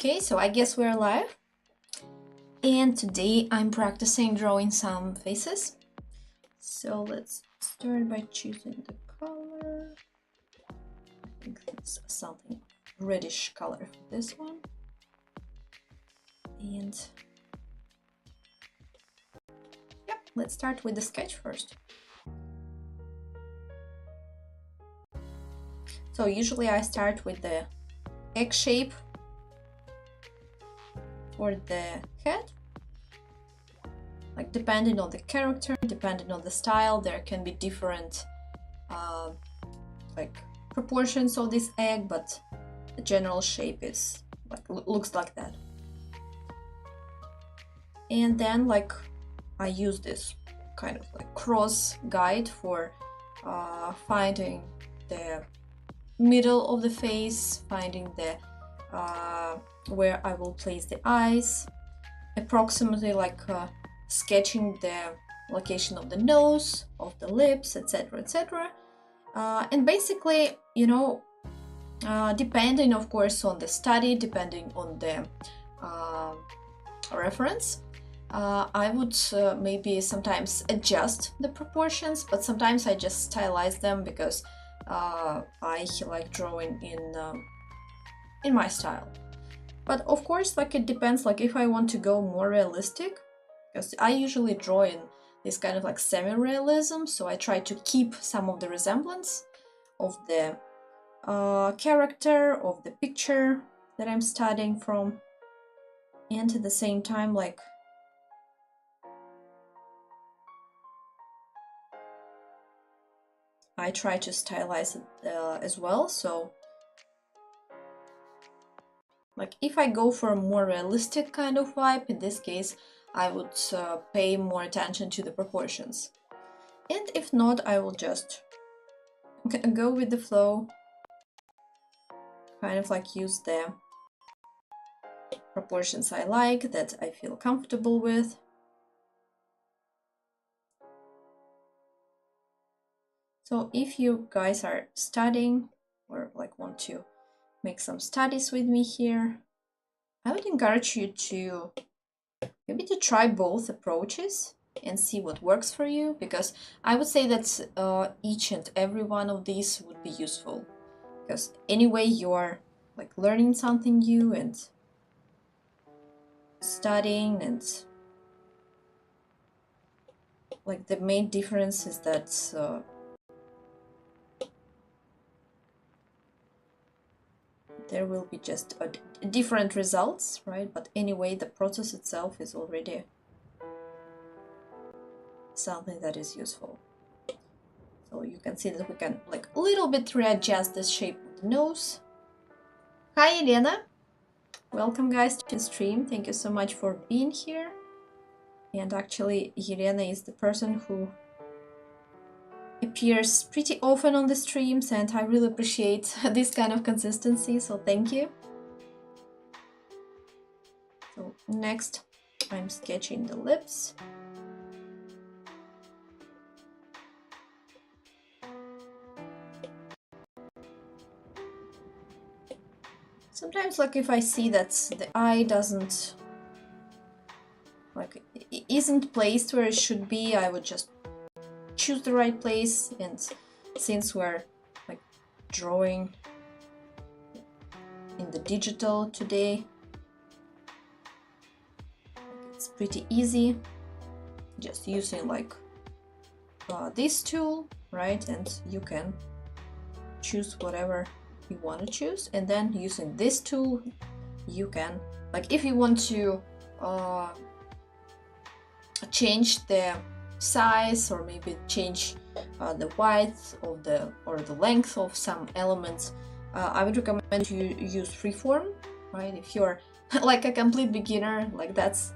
Okay, so I guess we're live. And today I'm practicing drawing some faces. So let's start by choosing the color. I think it's something reddish color for this one. And yeah, let's start with the sketch first. So usually I start with the egg shape for the head. Like depending on the character, depending on the style, there can be different like proportions of this egg, but the general shape is like looks like that. And then like I use this kind of like cross guide for finding the middle of the face, finding the where I will place the eyes, approximately like sketching the location of the nose, of the lips, etc., etc. And basically, you know, depending of course on the study, depending on the reference, I would maybe sometimes adjust the proportions, but sometimes I just stylize them because I like drawing in my style. But of course, like it depends, like if I want to go more realistic, because I usually draw in this kind of like semi-realism, so I try to keep some of the resemblance of the character, of the picture that I'm studying from, and at the same time like I try to stylize it as well. So like if I go for a more realistic kind of vibe, in this case I would pay more attention to the proportions, and if not, I will just go with the flow, kind of like use the proportions I like, that I feel comfortable with. So if you guys are studying or like want to make some studies with me here, I would encourage you to maybe to try both approaches and see what works for you, because I would say that each and every one of these would be useful, because anyway you are like learning something new and studying, and like the main difference is that there will be just different results, right? But anyway, the process itself is already something that is useful. So you can see that we can like a little bit readjust the shape of the nose. Hi Elena, welcome guys to the stream. Thank you so much for being here. And actually Elena is the person who appears pretty often on the streams, and I really appreciate this kind of consistency, so thank you. So next I'm sketching the lips. Sometimes like if I see that the eye doesn't like isn't placed where it should be, I would just choose the right place. And since we're like drawing in the digital today, it's pretty easy just using like this tool, right? And you can choose whatever you want to choose, and then using this tool you can, like if you want to change the size or maybe change the width of the or the length of some elements, I would recommend you use freeform, right? If you're like a complete beginner, like that's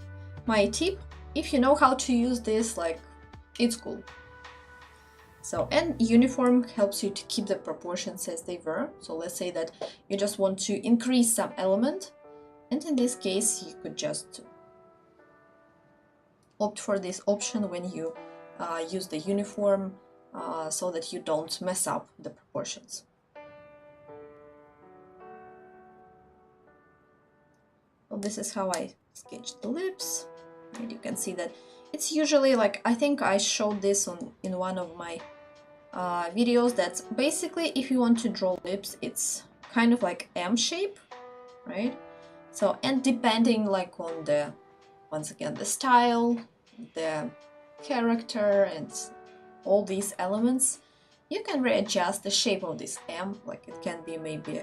my tip. If you know how to use this, like it's cool. So, and uniform helps you to keep the proportions as they were. So let's say that you just want to increase some element, and in this case you could just opt for this option when you use the uniform, so that you don't mess up the proportions. So this is how I sketch the lips, and you can see that it's usually like, I think I showed this in one of my videos, that's basically if you want to draw lips, it's kind of like M shape, right? So, and depending like on the, once again, the style, the character, and all these elements, you can readjust the shape of this M. Like it can be maybe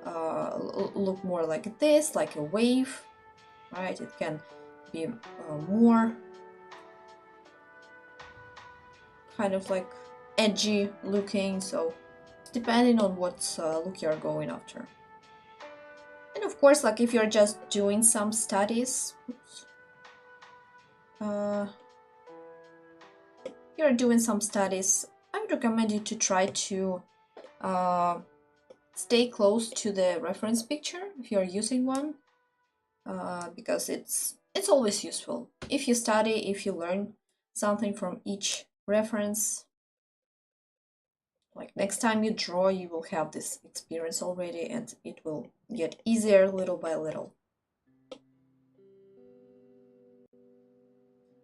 look more like this, like a wave, right? It can be more kind of like edgy looking, so depending on what look you're going after. And of course, like if you're just doing some studies, you're doing some studies, I would recommend you to try to stay close to the reference picture if you're using one, because it's always useful. If you study, if you learn something from each reference, like next time you draw, you will have this experience already, and it will get easier little by little.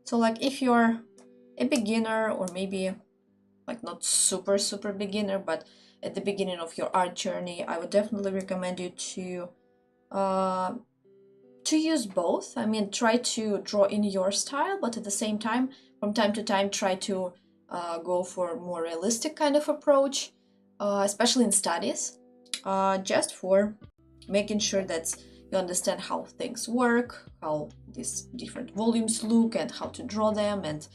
So like if you're a beginner, or maybe like not super beginner, but at the beginning of your art journey, I would definitely recommend you to use both. I mean, try to draw in your style, but at the same time, from time to time, try to go for a more realistic kind of approach, especially in studies, just for making sure that you understand how things work, how these different volumes look, and how to draw them. And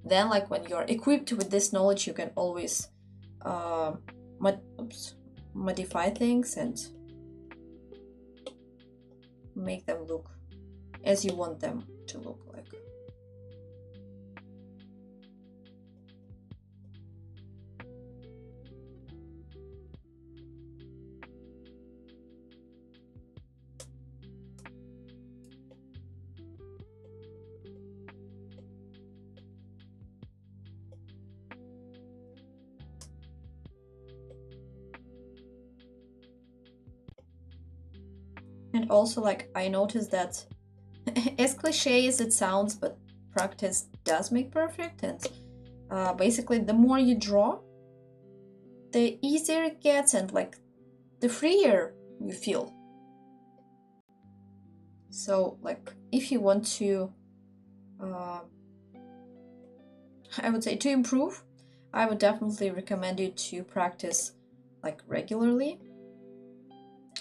then, like when you're equipped with this knowledge, you can always modify things and make them look as you want them to look like. And also, like, I noticed that as cliche as it sounds, but practice does make perfect. And basically, the more you draw, the easier it gets, and like the freer you feel. So, like, if you want to, I would say to improve, I would definitely recommend you to practice like regularly.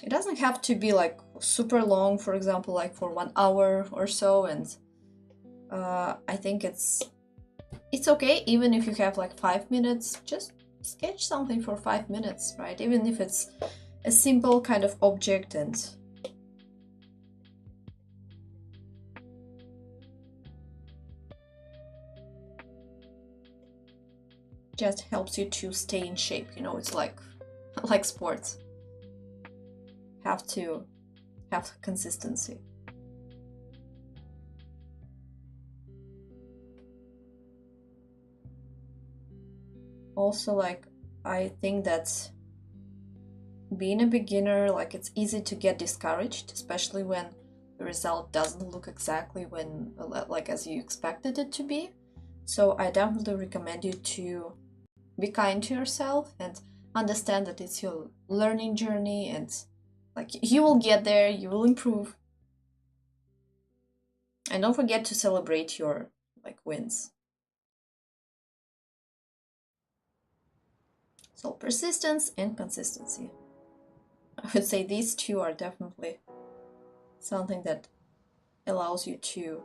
It doesn't have to be like super long, for example, like for 1 hour or so. And I think it's okay even if you have like 5 minutes. Just sketch something for 5 minutes, right? Even if it's a simple kind of object, and just helps you to stay in shape. You know, it's like like sports. Have to have consistency. Also, like, I think that being a beginner, like, it's easy to get discouraged, especially when the result doesn't look exactly when like as you expected it to be. So I definitely recommend you to be kind to yourself and understand that it's your learning journey, and like you will get there, you will improve. And don't forget to celebrate your like wins. So persistence and consistency. I would say these two are definitely something that allows you to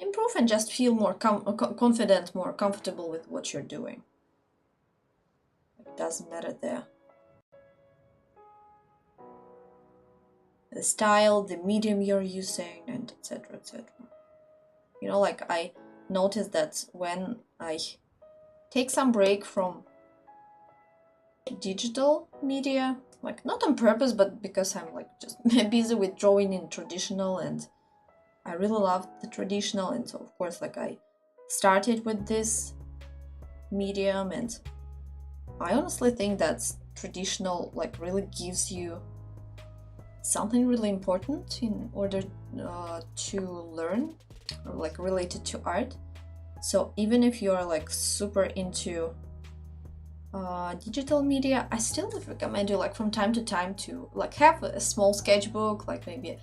improve and just feel more confident, more comfortable with what you're doing. It doesn't matter the style, the medium you're using, and etc. etc. You know, like I noticed that when I take some break from digital media, like not on purpose, but because I'm like just busy with drawing in traditional, and I really love the traditional, and so of course like I started with this medium, and I honestly think that traditional like really gives you something really important in order to learn, or like related to art. So even if you're like super into digital media, I still would recommend you like from time to time to like have a small sketchbook, like maybe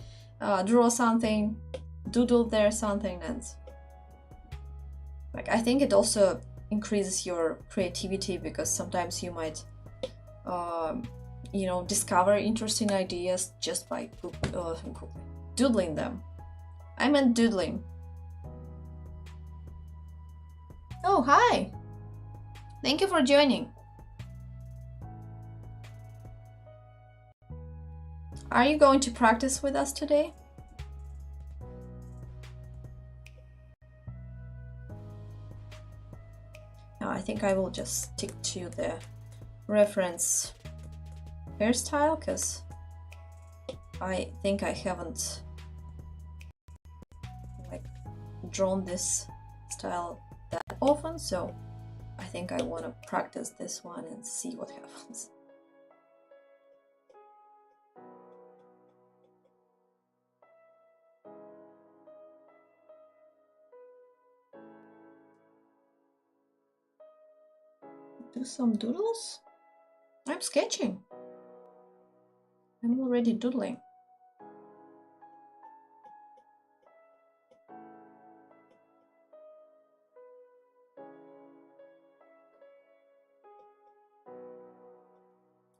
draw something, doodle there something, and like I think it also increases your creativity, because sometimes you might you know, discover interesting ideas just by doodling them. I meant doodling. Oh, hi! Thank you for joining. Are you going to practice with us today? No, I think I will just stick to the reference hairstyle, because I think I haven't like drawn this style that often, so I think I want to practice this one and see what happens. Do some doodles? I'm sketching. I'm already doodling.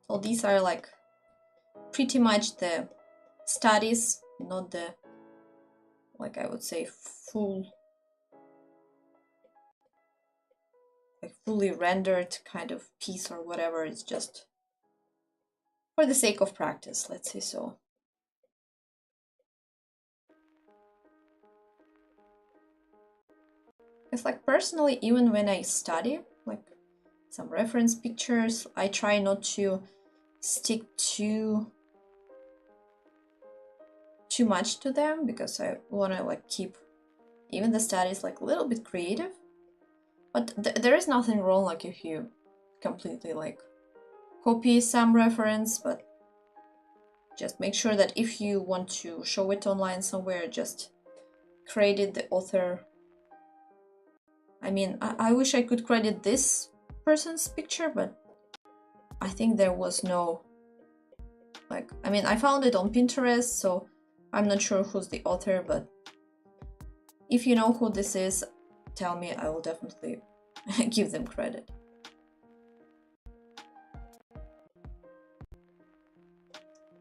So these are like pretty much the studies, not the, like I would say, fully rendered kind of piece or whatever. It's just for the sake of practice, let's say so. It's like personally, even when I study like some reference pictures, I try not to stick too much to them, because I want to like keep even the studies like a little bit creative. But there is nothing wrong like if you completely like copy some reference, but just make sure that if you want to show it online somewhere, just credit the author. I mean, I wish I could credit this person's picture, but I think there was no, like, I mean, I found it on Pinterest, so I'm not sure who's the author, but if you know who this is, tell me, I will definitely give them credit.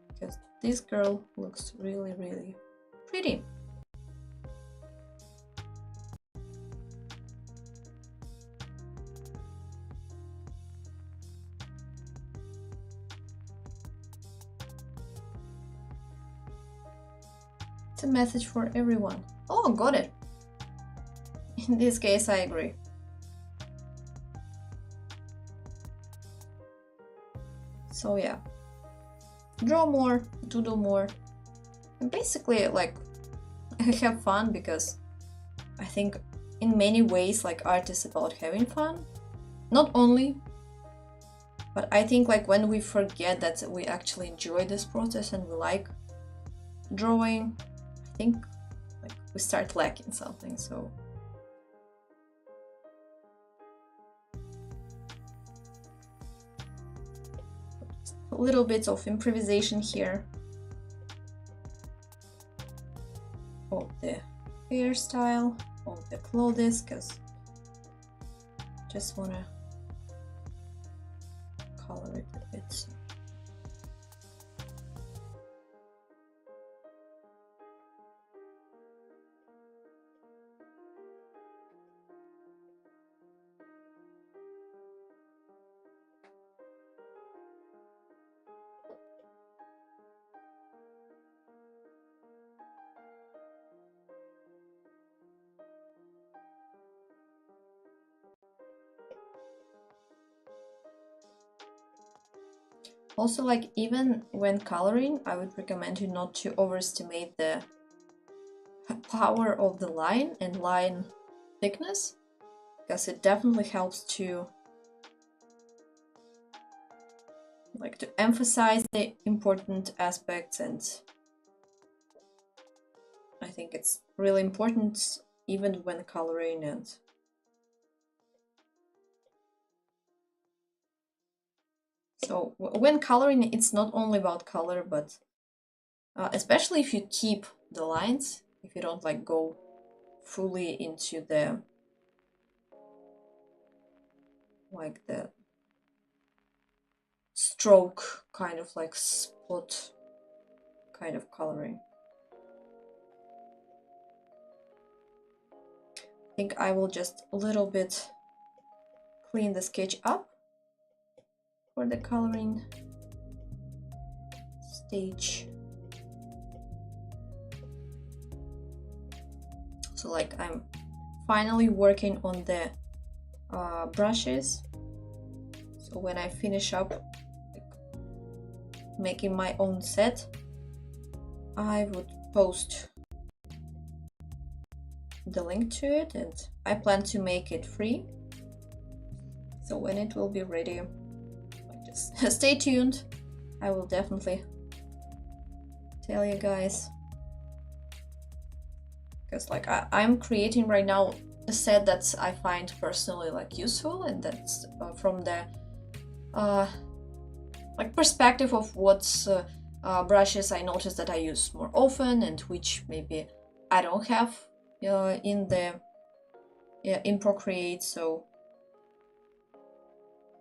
Because this girl looks really, really pretty. It's a message for everyone. Oh, got it. In this case, I agree. So yeah, draw more, doodle more, and basically like have fun, because I think in many ways like art is about having fun. Not only, but I think like when we forget that we actually enjoy this process and we like drawing, I think like we start lacking something. So a little bit of improvisation here of the hairstyle, of the clothes, because just wanna color it a bit. Also, like even when coloring, I would recommend you not to overestimate the power of the line and line thickness, because it definitely helps to like to emphasize the important aspects, and I think it's really important even when coloring. And so when coloring, it's not only about color, but especially if you keep the lines, if you don't like go fully into the like the stroke kind of like spot kind of coloring. I think I will just a little bit clean the sketch up for the coloring stage. So like I'm finally working on the brushes. So when I finish up like, making my own set, I would post the link to it, and I plan to make it free. So when it will be ready, like just stay tuned. I will definitely tell you guys, because like I'm creating right now a set that I find personally like useful, and that's from the like perspective of what brushes I notice that I use more often and which maybe I don't have in the in Procreate. So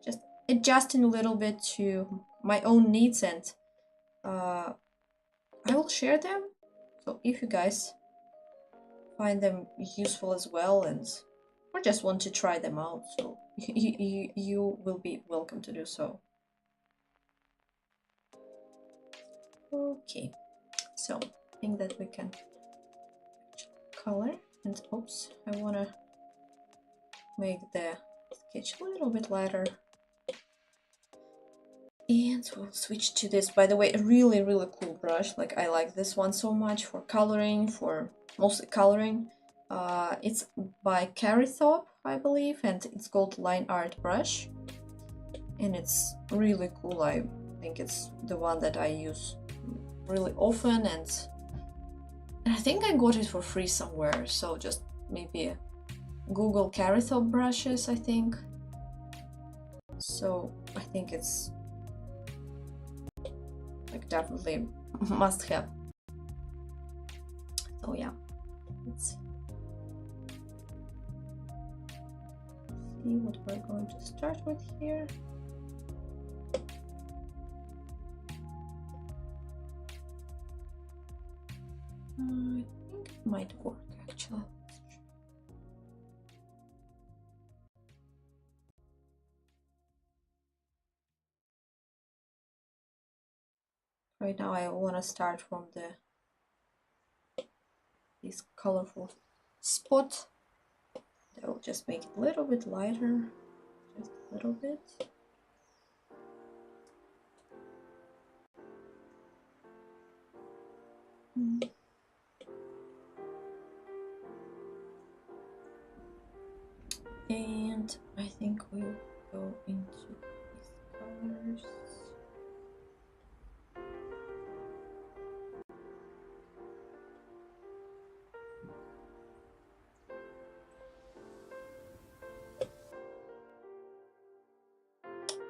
just adjusting a little bit to my own needs, and I will share them. So if you guys find them useful as well, and or just want to try them out, so you will be welcome to do so. Okay, so I think that we can color, and oops, I want to make the sketch a little bit lighter. And we'll switch to this, by the way, a really cool brush. Like I like this one so much for coloring, for mostly coloring. It's by Carithop, I believe, and it's called Line Art Brush, and it's really cool. I think it's the one that I use really often, and I think I got it for free somewhere. So just maybe Google Carithop brushes, I think. So I think it's like definitely must have. So yeah, let's see what we're going to start with here. I think it might work actually. Right now I want to start from this colorful spot. I will just make it a little bit lighter, just a little bit. And I think we'll go into these colors.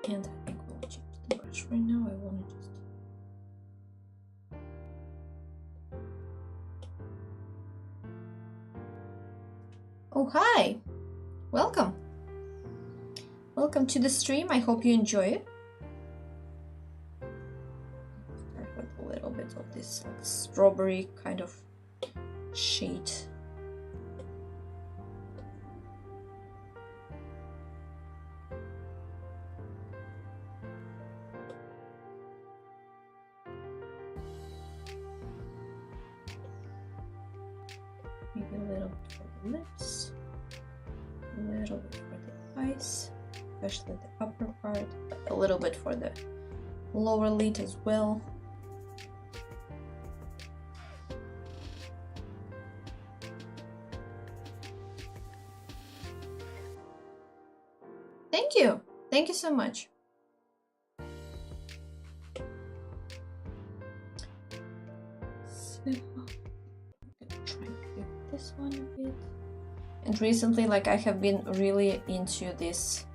And I think we'll change the brush right now. I want to just oh, hi! Welcome! Welcome to the stream. I hope you enjoy it. Start with a little bit of this like strawberry kind of shade. Maybe a little bit for the lips, a little bit for the eyes, especially the upper part, a little bit for the lower lid as well. Thank you so much. Try to pick this one a bit. And recently, like, I have been really into this.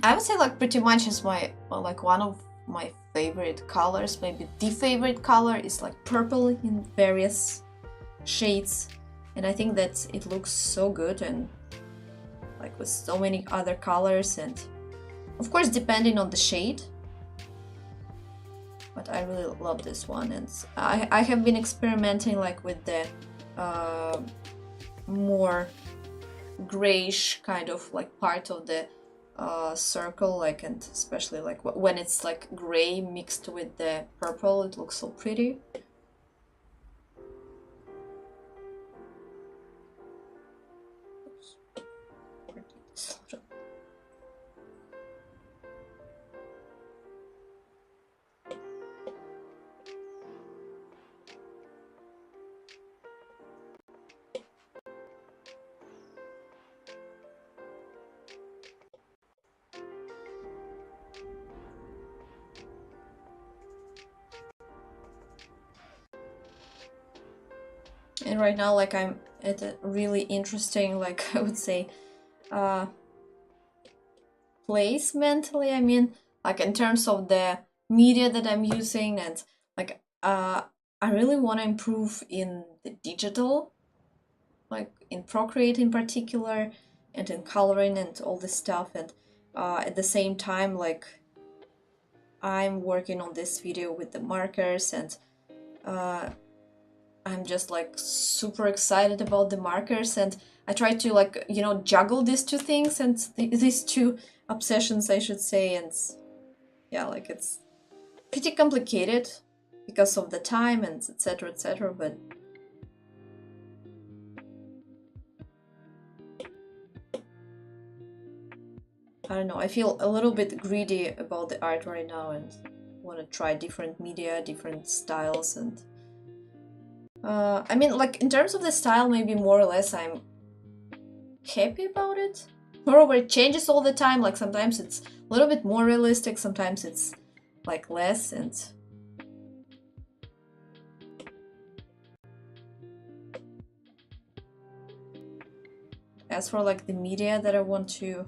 I would say, like, pretty much is my, like, one of my favorite colors, maybe the favorite color is like purple in various shades. And I think that it looks so good and like with so many other colors, and of course depending on the shade. But I really love this one, and I have been experimenting like with the more grayish kind of like part of the circle, like, and especially like when it's like gray mixed with the purple, it looks so pretty. And right now, like, I'm at a really interesting, like, I would say, place mentally. I mean, like, in terms of the media that I'm using, and like, I really want to improve in the digital, like in Procreate in particular, and in coloring and all this stuff. And at the same time, like, I'm working on this video with the markers, and I'm just like super excited about the markers, and I try to, like, you know, juggle these two things and these two obsessions, I should say. And yeah, like, it's pretty complicated because of the time and etc, etc, but I don't know, I feel a little bit greedy about the art right now and want to try different media, different styles. And I mean, like, in terms of the style, maybe more or less I'm happy about it. Moreover, it changes all the time, like sometimes it's a little bit more realistic, sometimes it's like less. And as for like the media that I want to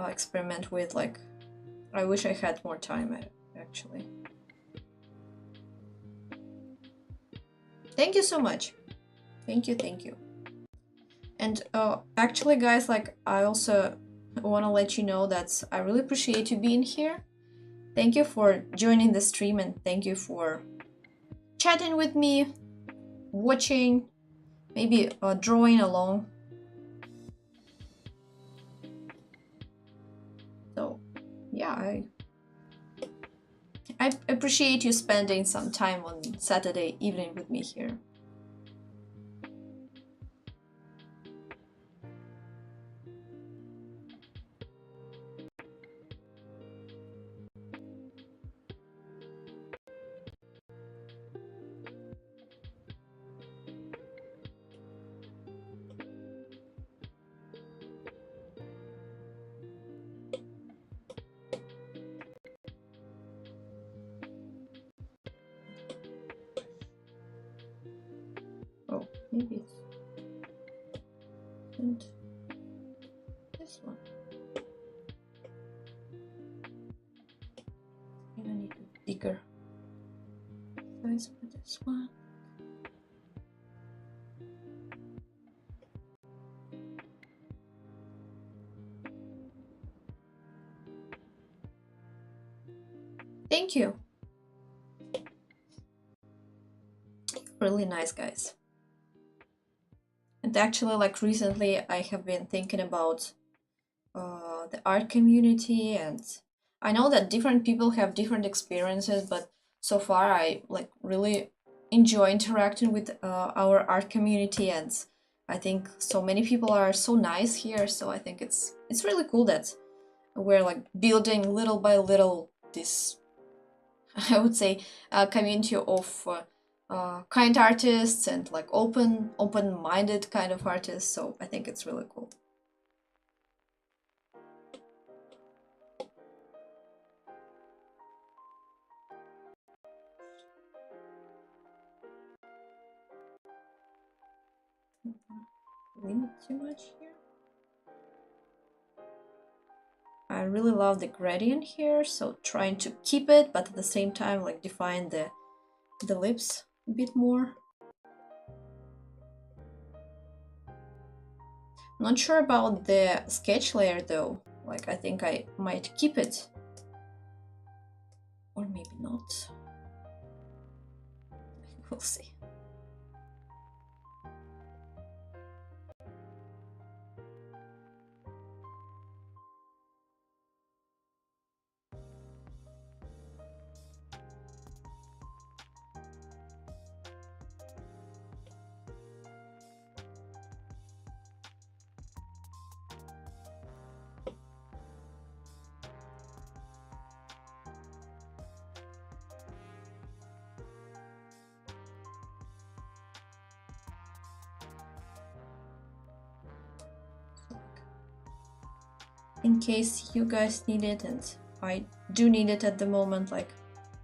experiment with, like, I wish I had more time actually. Thank you so much. Thank you, thank you. And actually, guys, like, I also want to let you know that I really appreciate you being here. Thank you for joining the stream, and thank you for chatting with me, watching, maybe drawing along. So yeah, I appreciate you spending some time on Saturday evening with me here. Oh, maybe it's and this one. Maybe I need a bigger size for this one. Thank you. Really nice, guys. And actually, like, recently I have been thinking about the art community, and I know that different people have different experiences, but so far I like really enjoy interacting with our art community, and I think so many people are so nice here. So I think it's really cool that we're like building little by little this, I would say, community of kind artists and like open-minded kind of artists. So I think it's really cool. limit too much here. I really love the gradient here, so trying to keep it, but at the same time like define the lips a bit more. Not sure about the sketch layer though. Like I think I might keep it. Or maybe not. We'll see. In case you guys need it, and I do need it at the moment, like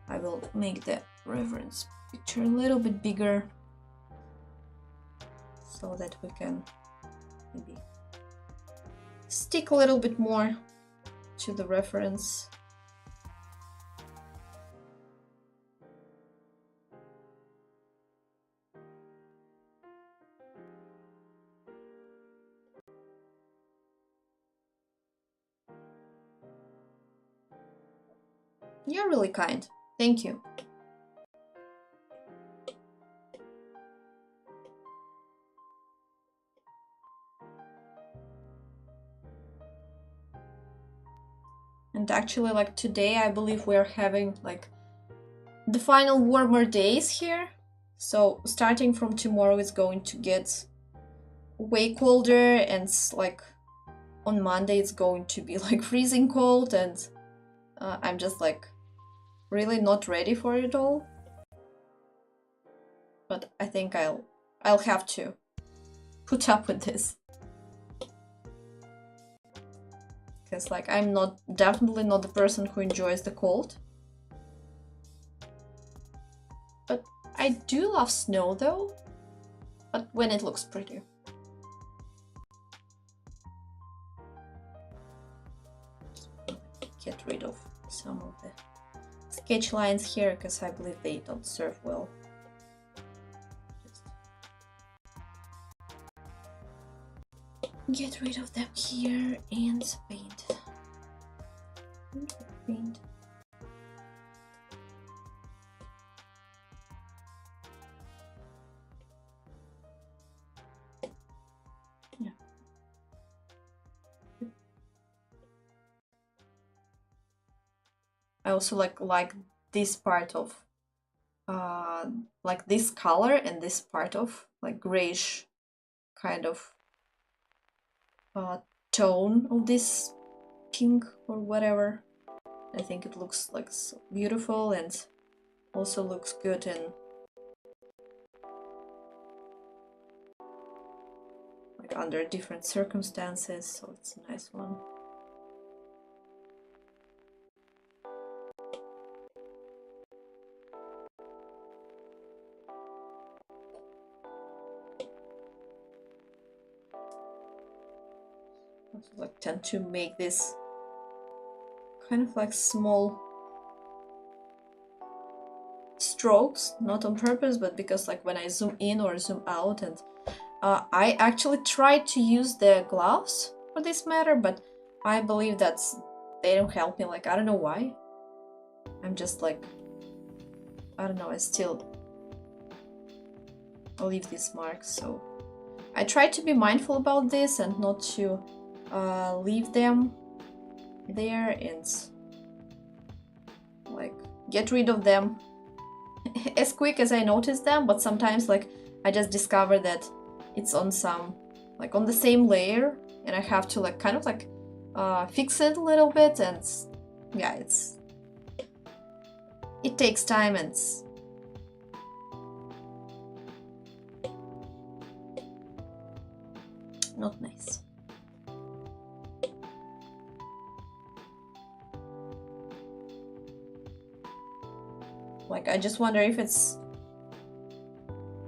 I will make the reference picture a little bit bigger so that we can maybe stick a little bit more to the reference. You're really kind. Thank you. And actually, like today, I believe we're having like the final warmer days here. So starting from tomorrow, it's going to get way colder, and like on Monday, it's going to be like freezing cold, and I'm just like really not ready for it all. But I think I'll have to put up with this. Because like I'm definitely not the person who enjoys the cold. But I do love snow though, but when it looks pretty. Get rid of some of the sketch lines here, because I believe they don't serve well. Get rid of them here and paint. Paint. Yeah. I also like this part of like this color and this part of like grayish kind of tone of this pink or whatever. I think it looks like so beautiful, and also looks good in like under different circumstances, so it's a nice one. Also like tend to make this kind of like small strokes, not on purpose, but because like when I zoom in or zoom out, and I actually tried to use the gloves for this matter, but I believe they don't help me. Like I don't know why. I'm just like, I don't know, I'll leave these marks. So I try to be mindful about this and not to leave them there and like get rid of them as quick as I notice them. But sometimes like I just discover that it's on some like on the same layer, and I have to like kind of like fix it a little bit, and yeah, it takes time, and it's not nice. Like I just wonder if it's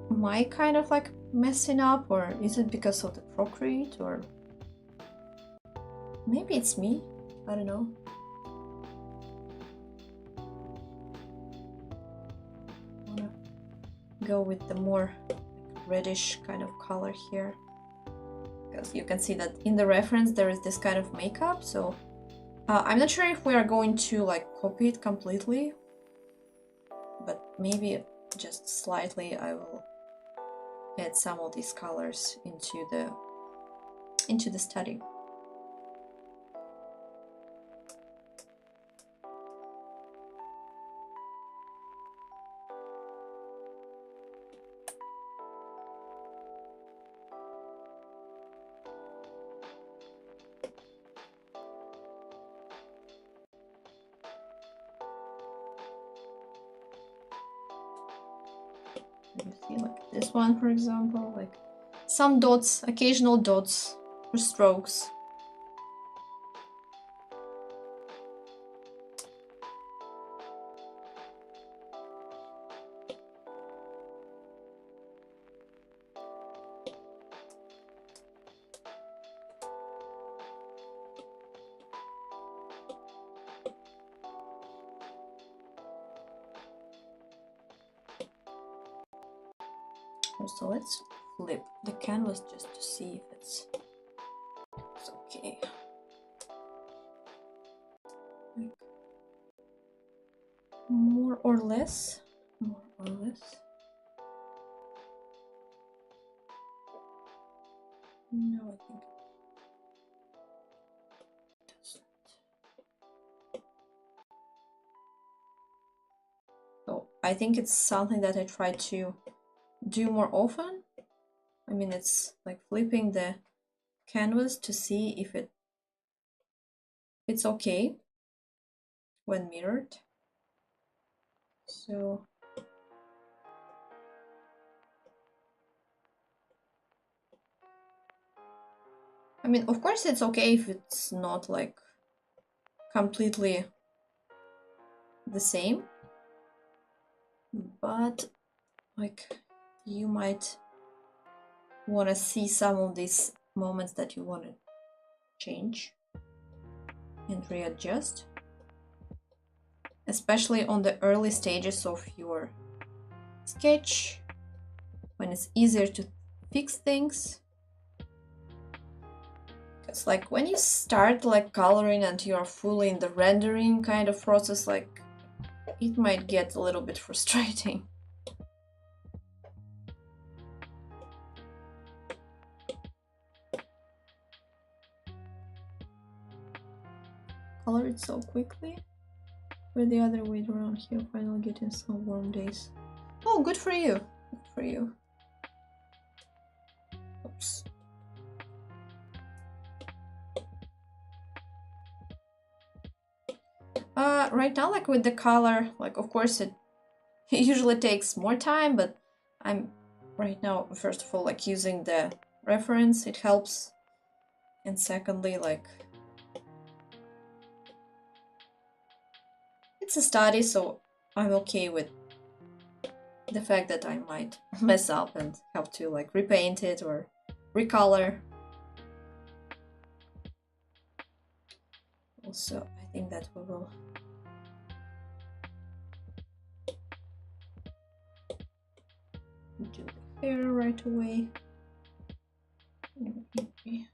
my kind of like messing up, or is it because of the Procreate, or maybe it's me? I don't know. I wanna go with the more reddish kind of color here, because you can see that in the reference there is this kind of makeup, so I'm not sure if we are going to like copy it completely, but maybe just slightly I will add some of these colors into the study. You see, like this one, for example, like some dots, occasional dots or strokes. So let's flip the canvas just to see if it's okay. Like more or less. More or less. No, I think it doesn't. So I think it's something that I try to do more often. I mean, it's like flipping the canvas to see if it's okay when mirrored. So I mean, of course it's okay if it's not like completely the same, but like you might want to see some of these moments that you want to change and readjust, especially on the early stages of your sketch when it's easier to fix things. Because like when you start like coloring and you're fully in the rendering kind of process, like it might get a little bit frustrating. Color it so quickly. Or the other way around here, finally getting some warm days. Oh, good for you. Good for you. Oops. Right now, like with the color, like of course it usually takes more time, but I'm right now, first of all, like using the reference, it helps. And secondly, like it's a study, so I'm okay with the fact that I might mess up and have to like repaint it or recolor. Also, I think that we will do the hair right away. Maybe.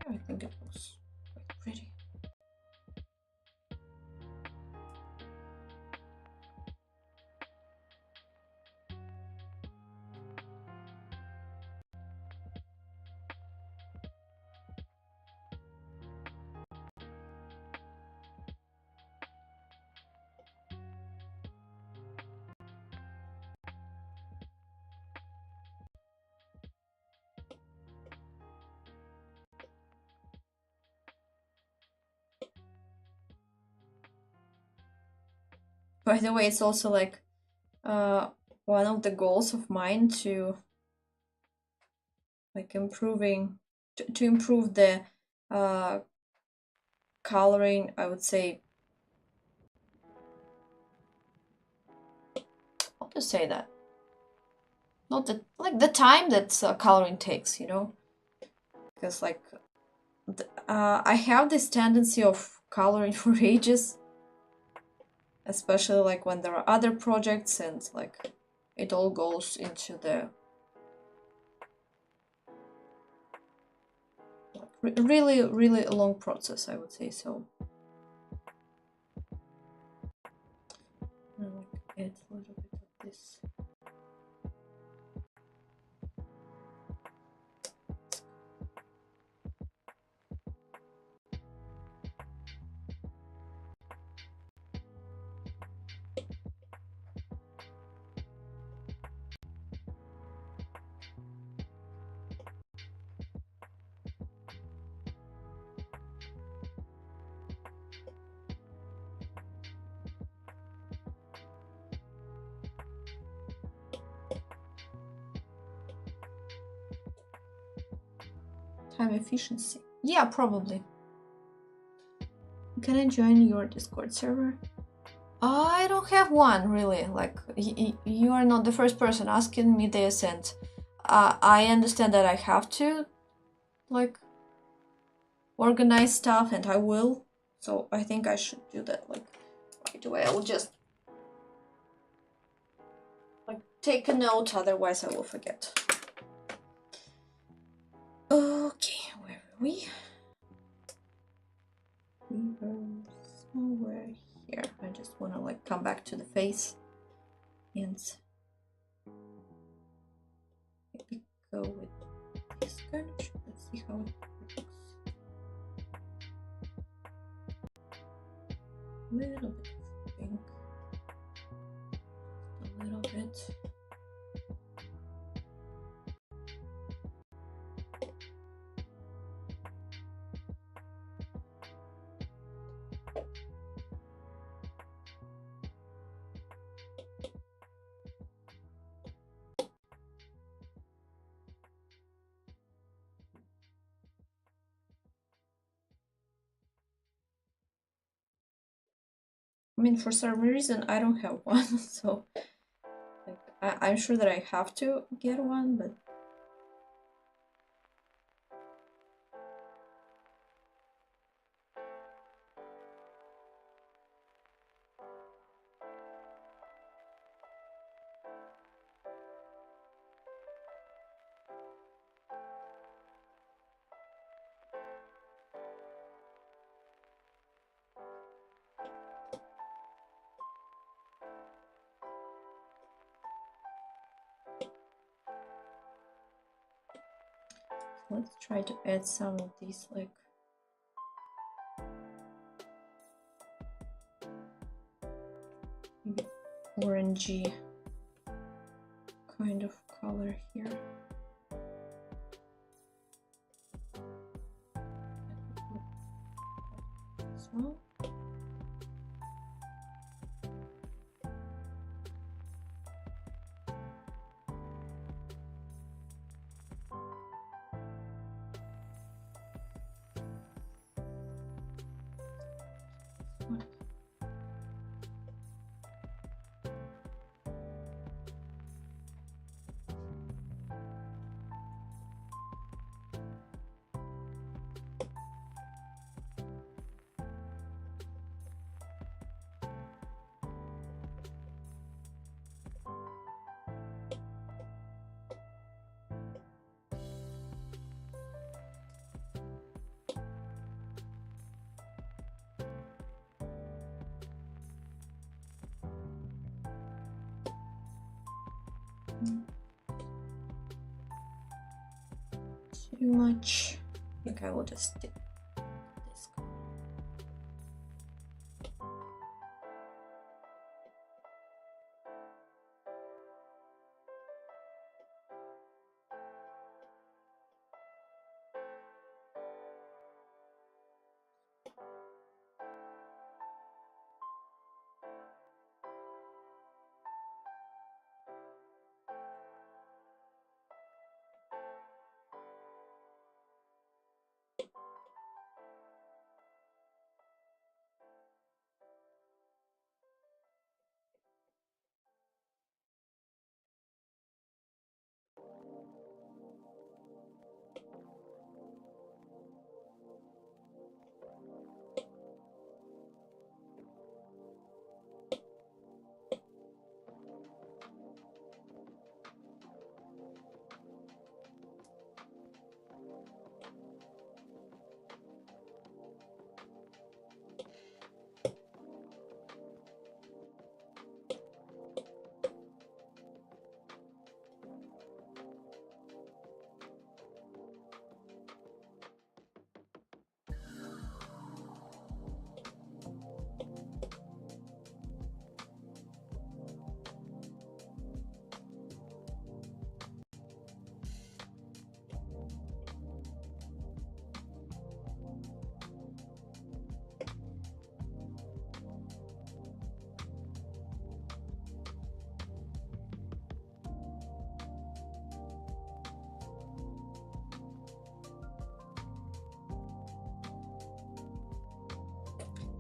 I think it looks quite pretty. By the way, it's also like one of the goals of mine to like to improve the coloring, I would say. How to say that? not the like the time that coloring takes, you know, because like I have this tendency of coloring for ages, especially like when there are other projects and like it all goes into the really really long process, I would say. So like add a little bit of this. Time efficiency. Yeah, probably. Can I join your Discord server? I don't have one really. Like you are not the first person asking me this, and I understand that I have to like organize stuff, and I will. So I think I should do that like right away. I will just like take a note, otherwise I will forget. Okay, where were we? We were somewhere here. I just want to like come back to the face and maybe go with this kind of. Let's see how it looks. A little bit of pink. A little bit. I mean, for some reason, I don't have one, so like, I'm sure that I have to get one, but let's try to add some of these like maybe orangey kind of color here. As well. Too much. I think I will just stick this.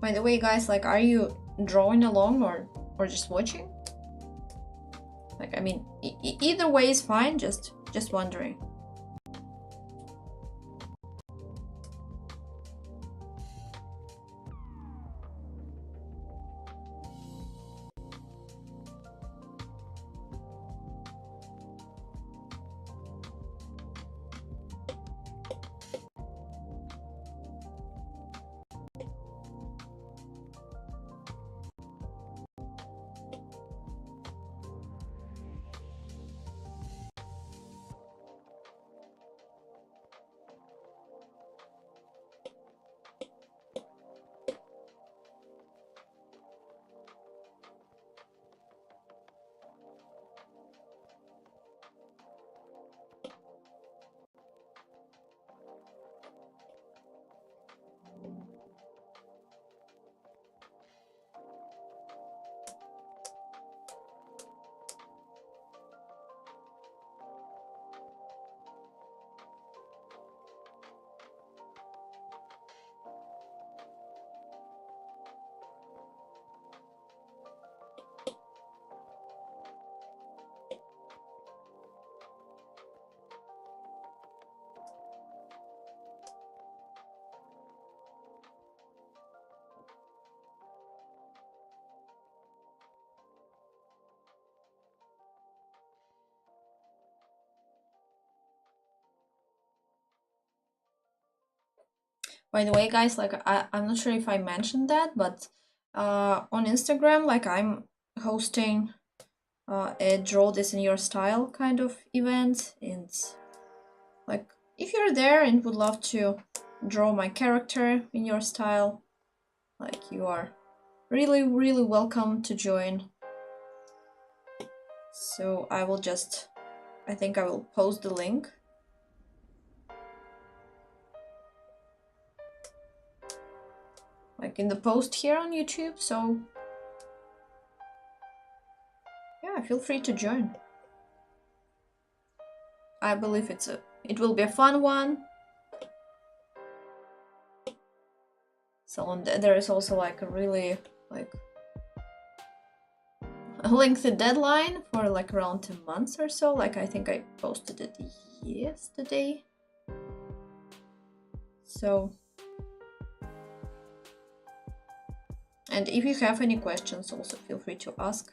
By the way, guys, like, are you drawing along or just watching? Like, I mean, either way is fine. Just wondering. By the way, guys, like, I'm not sure if I mentioned that, but on Instagram, like, I'm hosting a draw this in your style kind of event, and like, if you're there and would love to draw my character in your style, like, you are really welcome to join. So I will just, I think I will post the link. Like, in the post here on YouTube, so yeah, feel free to join. I believe it will be a fun one. So there is also like a really like a lengthy deadline for like around 2 months or so. Like, I think I posted it yesterday. So, and if you have any questions, also feel free to ask.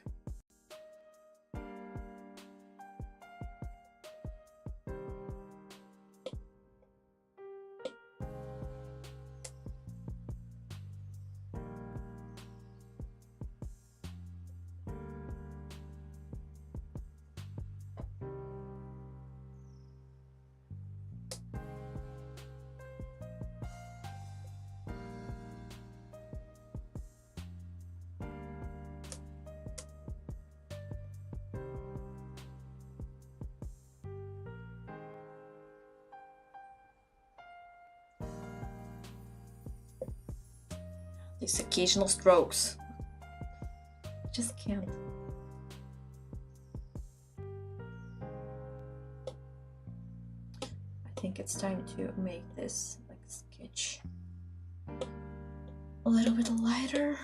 These occasional strokes. Just can't. I think it's time to make this like sketch a little bit lighter.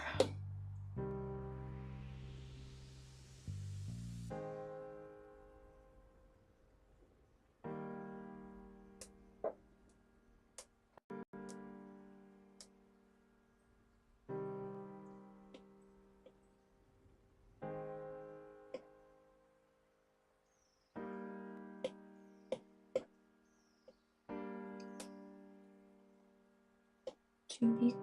Too big.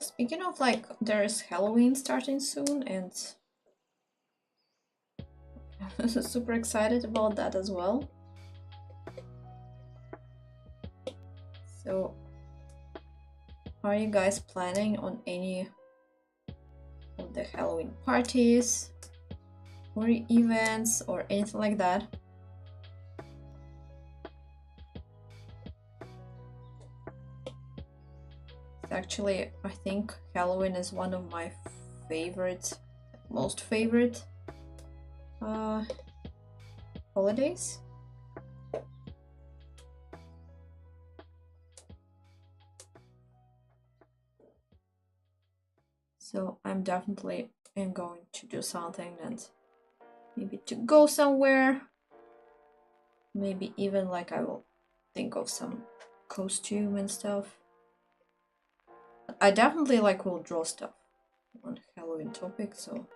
Speaking of, like, there's Halloween starting soon, and super excited about that as well. So, are you guys planning on any of the Halloween parties or events or anything like that? Actually, I think Halloween is one of my most favorite holidays. So I'm definitely going to do something and maybe to go somewhere. Maybe even like I will think of some costume and stuff. I definitely like will draw stuff on Halloween topic, so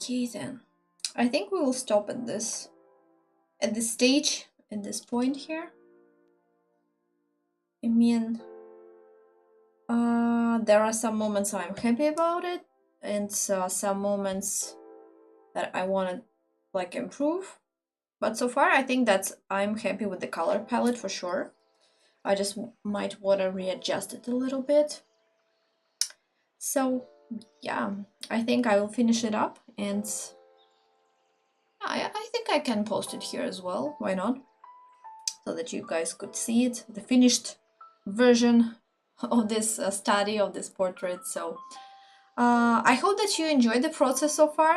Okay then, I think we will stop at this stage, at this point here. I mean, there are some moments I'm happy about it, and some moments that I want to like improve. But so far, I think that I'm happy with the color palette for sure. I just might want to readjust it a little bit. So yeah, I think I will finish it up, and I think I can post it here as well. Why not? So that you guys could see it, the finished version of this study, of this portrait. So I hope that you enjoyed the process so far.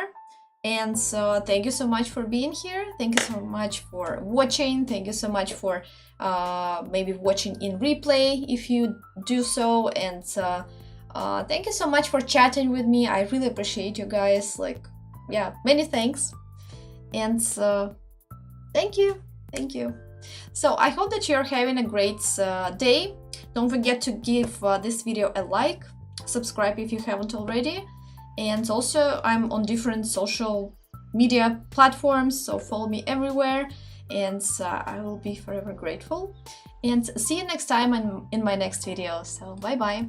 And so thank you so much for being here. Thank you so much for watching. Thank you so much for maybe watching in replay if you do so. And thank you so much for chatting with me. I really appreciate you guys. Like, yeah, many thanks. And thank you. Thank you. So I hope that you're having a great day. Don't forget to give this video a like, subscribe if you haven't already. And also I'm on different social media platforms, so follow me everywhere, and I will be forever grateful. And see you next time in my next video. So bye bye.